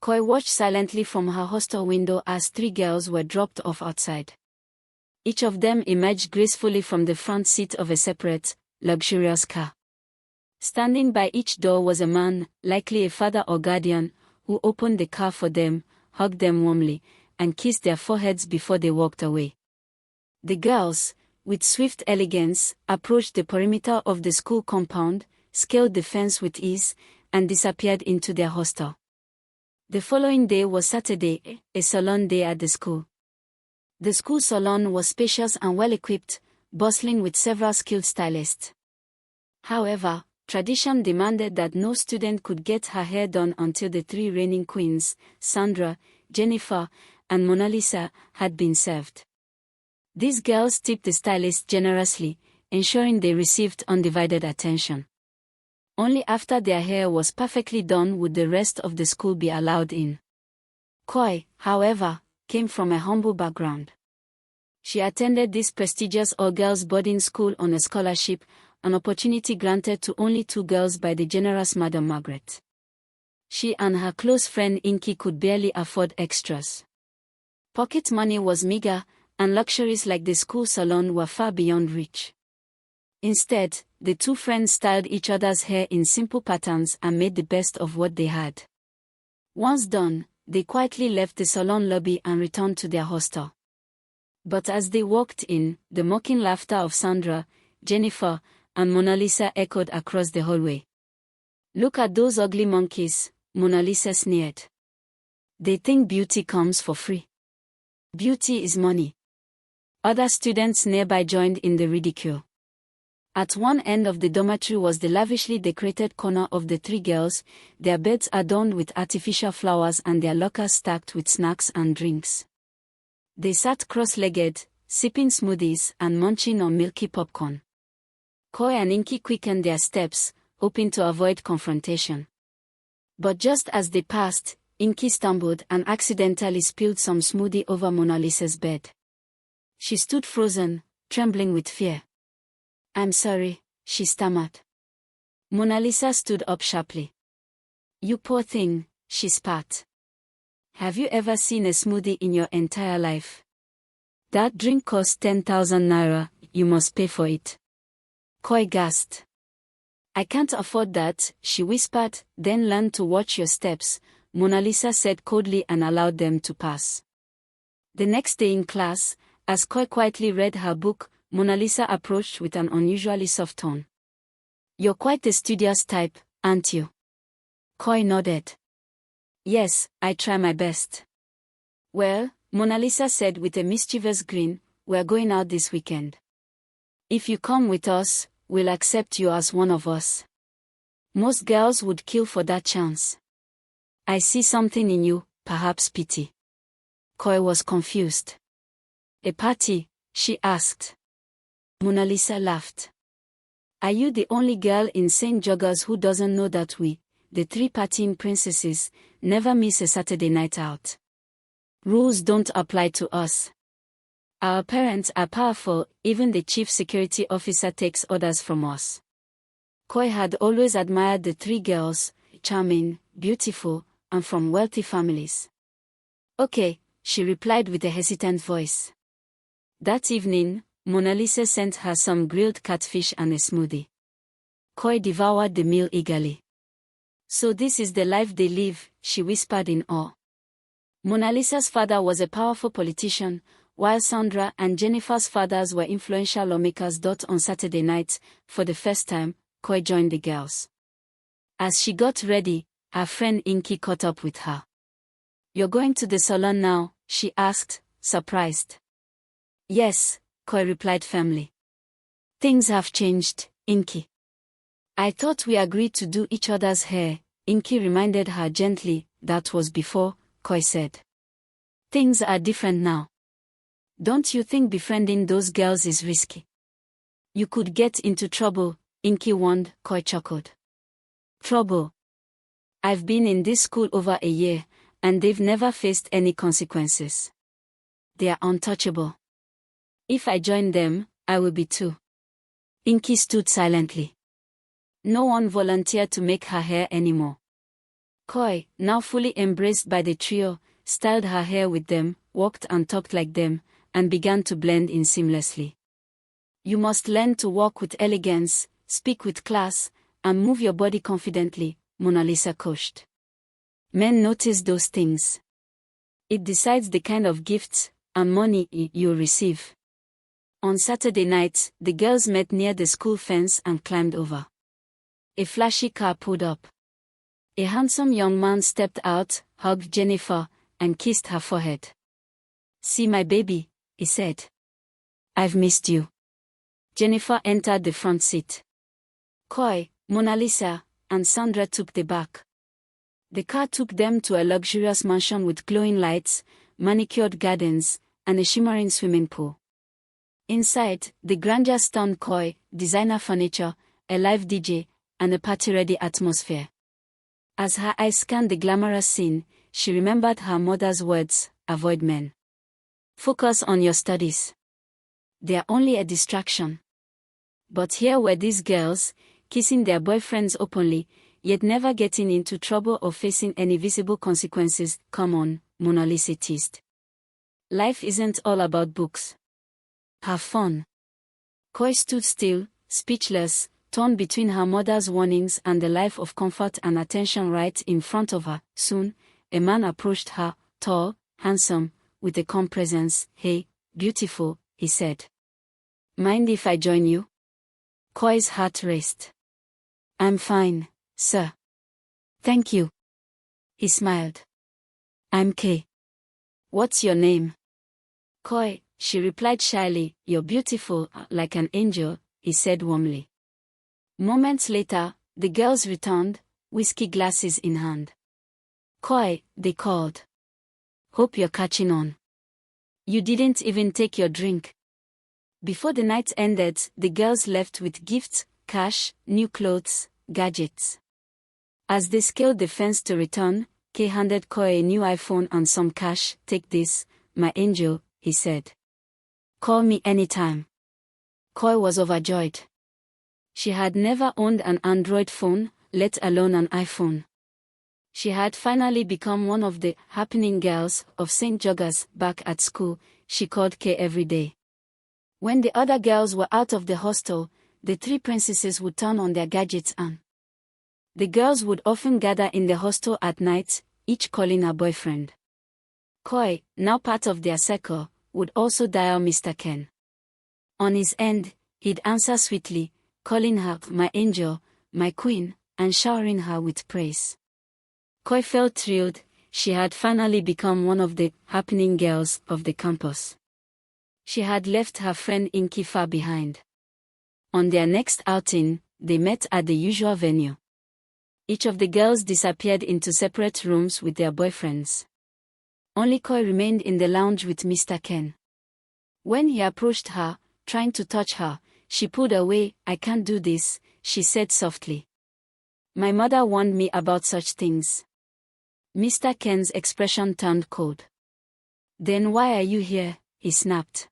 Koi watched silently from her hostel window as 3 girls were dropped off outside. Each of them emerged gracefully from the front seat of a separate, luxurious car. Standing by each door was a man, likely a father or guardian, who opened the car for them, hugged them warmly, and kissed their foreheads before they walked away. The girls, with swift elegance, approached the perimeter of the school compound, scaled the fence with ease, and disappeared into their hostel. The following day was Saturday, a salon day at the school. The school salon was spacious and well-equipped, bustling with several skilled stylists. However, tradition demanded that no student could get her hair done until the 3 reigning queens, Sandra, Jennifer, and Mona Lisa, had been served. These girls tipped the stylist generously, ensuring they received undivided attention. Only after their hair was perfectly done would the rest of the school be allowed in. Koi, however, came from a humble background. She attended this prestigious all-girls boarding school on a scholarship, an opportunity granted to only 2 girls by the generous Madam Margaret. She and her close friend Inky could barely afford extras. Pocket money was meager, and luxuries like the school salon were far beyond reach. Instead, the 2 friends styled each other's hair in simple patterns and made the best of what they had. Once done, they quietly left the salon lobby and returned to their hostel. But as they walked in, the mocking laughter of Sandra, Jennifer, and Mona Lisa echoed across the hallway. "Look at those ugly monkeys," Mona Lisa sneered. "They think beauty comes for free. Beauty is money." Other students nearby joined in the ridicule. At one end of the dormitory was the lavishly decorated corner of the 3 girls, their beds adorned with artificial flowers and their lockers stacked with snacks and drinks. They sat cross-legged, sipping smoothies and munching on milky popcorn. Koi and Inky quickened their steps, hoping to avoid confrontation. But just as they passed, Inky stumbled and accidentally spilled some smoothie over Mona Lisa's bed. She stood frozen, trembling with fear. "I'm sorry," she stammered. Mona Lisa stood up sharply. "You poor thing," she spat. "Have you ever seen a smoothie in your entire life? That drink costs 10,000 naira, you must pay for it." Koi gasped. "I can't afford that," she whispered. "Then learn to watch your steps," Mona Lisa said coldly and allowed them to pass. The next day in class, as Koi quietly read her book, Mona Lisa approached with an unusually soft tone. "You're quite a studious type, aren't you?" Koi nodded. "Yes, I try my best." "Well," Mona Lisa said with a mischievous grin, "we're going out this weekend. If you come with us, we'll accept you as one of us." Most girls would kill for that chance. "I see something in you, perhaps pity." Koi was confused. "A party?" she asked. Mona Lisa laughed. "Are you the only girl in St. Joggers who doesn't know that we, the 3 partying princesses, never miss a Saturday night out? Rules don't apply to us. Our parents are powerful, even the chief security officer takes orders from us." Koi had always admired the 3 girls, charming, beautiful, and from wealthy families. "Okay," she replied with a hesitant voice. That evening, Mona Lisa sent her some grilled catfish and a smoothie. Koi devoured the meal eagerly. "So this is the life they live," she whispered in awe. Mona Lisa's father was a powerful politician, while Sandra and Jennifer's fathers were influential lawmakers. On Saturday night, for the first time, Koi joined the girls. As she got ready, her friend Inky caught up with her. "You're going to the salon now?" she asked, surprised. "Yes," Koi replied firmly. "Things have changed, Inky." "I thought we agreed to do each other's hair," Inky reminded her gently. "That was before," Koi said. "Things are different now. Don't you think befriending those girls is risky? You could get into trouble," Inky warned. Koi chuckled. "Trouble? I've been in this school over a year, and they've never faced any consequences. They are untouchable. If I join them, I will be too." Inky stood silently. No one volunteered to make her hair anymore. Koi, now fully embraced by the trio, styled her hair with them, walked and talked like them, and began to blend in seamlessly. You must learn to walk with elegance, speak with class, and move your body confidently, Mona Lisa coached. Men notice those things. It decides the kind of gifts and money you'll receive. On Saturday night, the girls met near the school fence and climbed over. A flashy car pulled up. A handsome young man stepped out, hugged Jennifer, and kissed her forehead. "See my baby," he said. "I've missed you." Jennifer entered the front seat. Koi, Mona Lisa, and Sandra took the back. The car took them to a luxurious mansion with glowing lights, manicured gardens, and a shimmering swimming pool. Inside, the grandeur stunned Koi, designer furniture, a live DJ, and a party-ready atmosphere. As her eyes scanned the glamorous scene, she remembered her mother's words, "Avoid men. Focus on your studies. They are only a distraction." But here were these girls, kissing their boyfriends openly, yet never getting into trouble or facing any visible consequences. "Come on," Mona Lisa teased. "Life isn't all about books. Have fun." Koi stood still, speechless, torn between her mother's warnings and the life of comfort and attention right in front of her. Soon, a man approached her, tall, handsome, with a calm presence. "Hey, beautiful," he said. "Mind if I join you?" Koi's heart raced. "I'm fine, sir. Thank you." He smiled. "I'm Kay." "What's your name?" "Koi," she replied shyly. "You're beautiful, like an angel," he said warmly. Moments later, the girls returned, whiskey glasses in hand. "Koi," they called. "Hope you're catching on. You didn't even take your drink." Before the night ended, the girls left with gifts, cash, new clothes, gadgets. As they scaled the fence to return, Kay handed Koi a new iPhone and some cash. "Take this, my angel," he said. "Call me anytime." Koi was overjoyed. She had never owned an Android phone, let alone an iPhone. She had finally become one of the happening girls of St. Joggers. Back at school, she called Kay every day. When the other girls were out of the hostel, the three princesses would turn on their gadgets and the girls would often gather in the hostel at night, each calling her boyfriend. Koi, now part of their circle, would also dial Mr. Ken. On his end, he'd answer sweetly, calling her "my angel," "my queen," and showering her with praise. Koi felt thrilled. She had finally become one of the happening girls of the campus. She had left her friend Inky far behind. On their next outing, they met at the usual venue. Each of the girls disappeared into separate rooms with their boyfriends. Only Koi remained in the lounge with Mr. Ken. When he approached her, trying to touch her, she pulled away. "I can't do this," she said softly. "My mother warned me about such things." Mr. Ken's expression turned cold. "Then why are you here?" he snapped.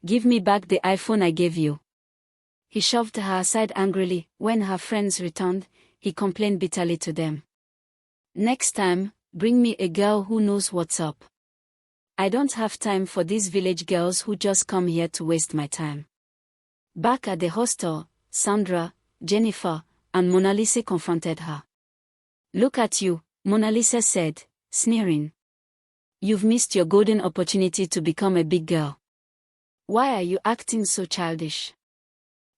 "Give me back the iPhone I gave you." He shoved her aside angrily. When her friends returned, he complained bitterly to them. "Next time, bring me a girl who knows what's up. I don't have time for these village girls who just come here to waste my time." Back at the hostel, Sandra, Jennifer, and Mona Lisa confronted her. "Look at you," Mona Lisa said, sneering. "You've missed your golden opportunity to become a big girl. Why are you acting so childish?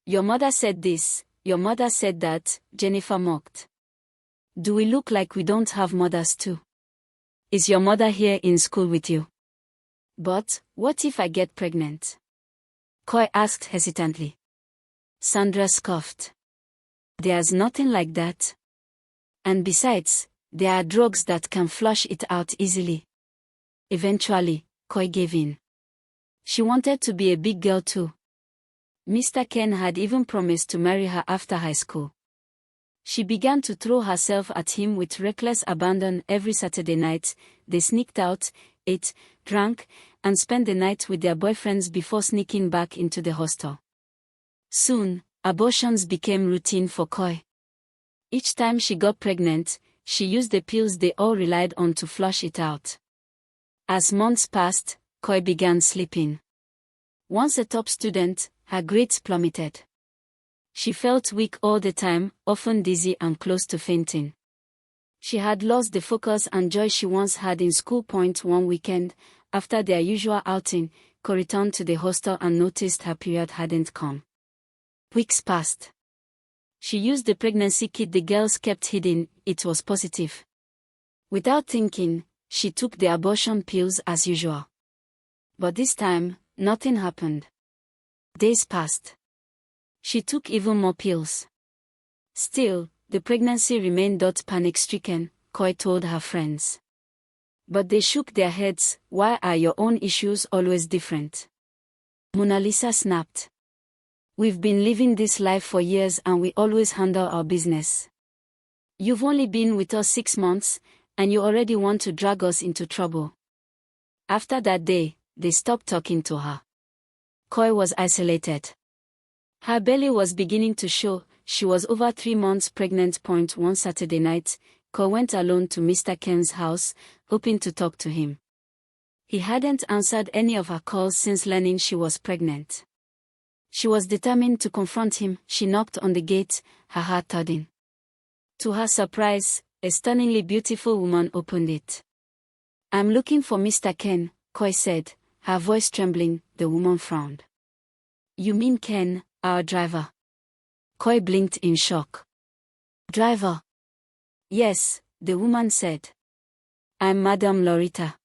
Your mother said this, your mother said that," Jennifer mocked. "Do we look like we don't have mothers too? Is your mother here in school with you?" "But, what if I get pregnant?" Koi asked hesitantly. Sandra scoffed. "There's nothing like that. And besides, there are drugs that can flush it out easily." Eventually, Koi gave in. She wanted to be a big girl too. Mr. Ken had even promised to marry her after high school. She began to throw herself at him with reckless abandon. Every Saturday night, they sneaked out, ate, drank, and spent the night with their boyfriends before sneaking back into the hostel. Soon, abortions became routine for Koi. Each time she got pregnant, she used the pills they all relied on to flush it out. As months passed, Koi began slipping. Once a top student, her grades plummeted. She felt weak all the time, often dizzy and close to fainting. She had lost the focus and joy she once had in school. One weekend, after their usual outing, Koi returned to the hostel and noticed her period hadn't come. Weeks passed. She used the pregnancy kit the girls kept hidden. It was positive. Without thinking, she took the abortion pills as usual. But this time, nothing happened. Days passed. She took even more pills. Still, the pregnancy remained. Panic-stricken, Koi told her friends. But they shook their heads. Why are your own issues always different? Mona Lisa snapped. We've been living this life for years and we always handle our business. You've only been with us 6 months, and you already want to drag us into trouble. After that day, they stopped talking to her. Koi was isolated. Her belly was beginning to show. She was over 3 months pregnant. One Saturday night, Koi went alone to Mr. Ken's house, hoping to talk to him. He hadn't answered any of her calls since learning she was pregnant. She was determined to confront him. She knocked on the gate, her heart thudding. To her surprise, a stunningly beautiful woman opened it. I'm looking for Mr. Ken, Koi said, her voice trembling. The woman frowned. You mean Ken, our driver? Koi blinked in shock. Driver? Yes, the woman said. I'm Madame Loretta.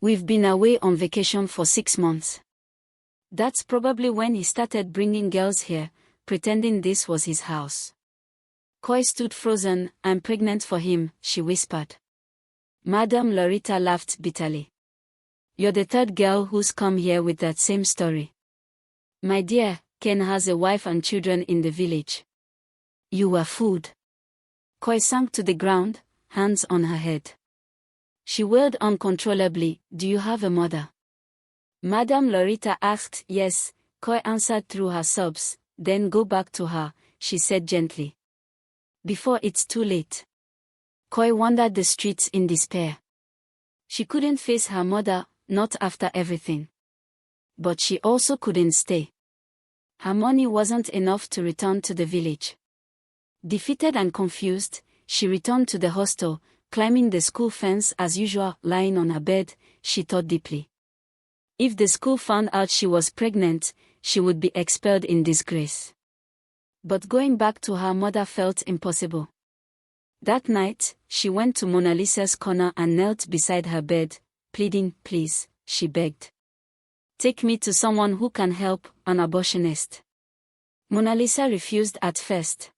We've been away on vacation for 6 months. That's probably when he started bringing girls here, pretending this was his house. Koi stood frozen. I'm pregnant for him, she whispered. Madame Loretta laughed bitterly. You're the 3rd girl who's come here with that same story. My dear, Ken has a wife and children in the village. You were fooled. Koi sank to the ground, hands on her head. She wailed uncontrollably. Do you have a mother? Madame Loretta asked. Yes, Koi answered through her sobs. Then go back to her, she said gently. Before it's too late. Koi wandered the streets in despair. She couldn't face her mother, not after everything. But she also couldn't stay. Her money wasn't enough to return to the village. Defeated and confused, she returned to the hostel, climbing the school fence as usual. Lying on her bed, she thought deeply. If the school found out she was pregnant, she would be expelled in disgrace. But going back to her mother felt impossible. That night, she went to Mona Lisa's corner and knelt beside her bed, pleading. Please, she begged. Take me to someone who can help, an abortionist. Mona Lisa refused at first.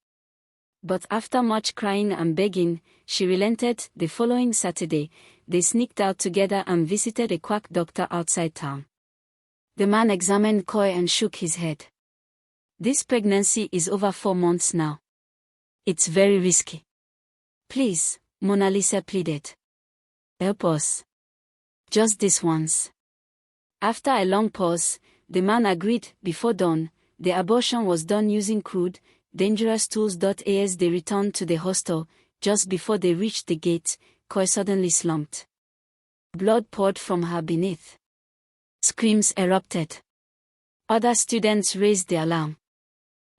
But after much crying and begging, she relented. The following Saturday, they sneaked out together and visited a quack doctor outside town. The man examined Koi and shook his head. This pregnancy is over 4 months now. It's very risky. Please, Mona Lisa pleaded. Help us. Just this once. After a long pause, the man agreed. Before dawn, the abortion was done using crude, dangerous tools. As they returned to the hostel, just before they reached the gate, Koi suddenly slumped. Blood poured from her beneath. Screams erupted. Other students raised the alarm.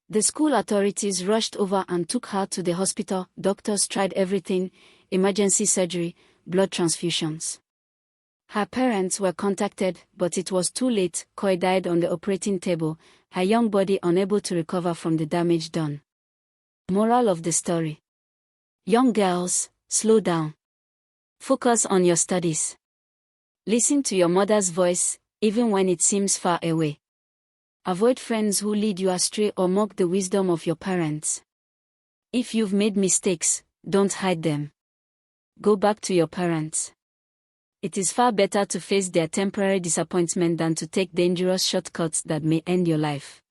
The school authorities rushed over and took her to the hospital. Doctors tried everything: emergency surgery, blood transfusions. Her parents were contacted, but it was too late. Koi died on the operating table, her young body unable to recover from the damage done. Moral of the story: young girls, slow down. Focus on your studies. Listen to your mother's voice, even when it seems far away. Avoid friends who lead you astray or mock the wisdom of your parents. If you've made mistakes, don't hide them. Go back to your parents. It is far better to face their temporary disappointment than to take dangerous shortcuts that may end your life.